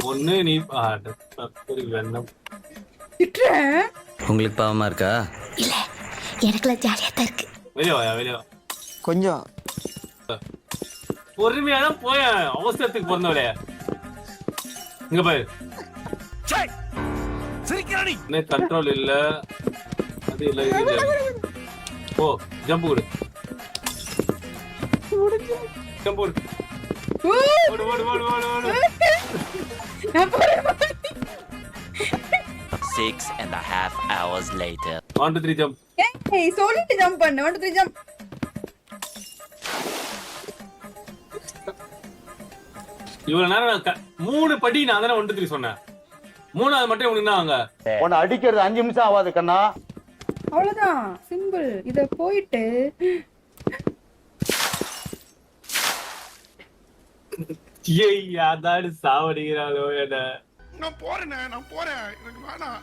ஒண்ணு நீ ஒரு வெண்ணம் உங்களுக்கு பாவமா இருக்கா? இல்ல, எனக்குலாம் ஜாலியா தான் இருக்கு. வெளியவா கொஞ்சம் பொறுமையாதான் போய அவசரத்துக்கு பிறந்தவளே. இங்க பாரு, என்ன கண்ட்ரோல் இல்ல, அது இல்ல இது இல்ல. ஓ ஜம்ப் கொடு, ஜம்ப் கொடு, ஓடு ஓடு ஓடு ஓடு ஓடு. 6.5 hours later. 1 2 3 ஜம்ப். ஏய் சொல்லிட்டு ஜம்ப் பண்ணு. 1 2 3 ஜம்ப். இவ்வளவு நேரம் 3 படி நான் தானே 1 2 3 சொன்னேன். 3வது மட்டும் உனக்கு என்ன வாங்க? உன்னை அடிக்கிறது 5 நிமிஷம் ஆகாது கண்ணா. அவ்வளவுதான், சிம்பிள். இத போயிட்டு ஏய் அதான் சாவடிக்கிறாளோ என்ன. நான் போறேன் எனக்கு வேணாம்.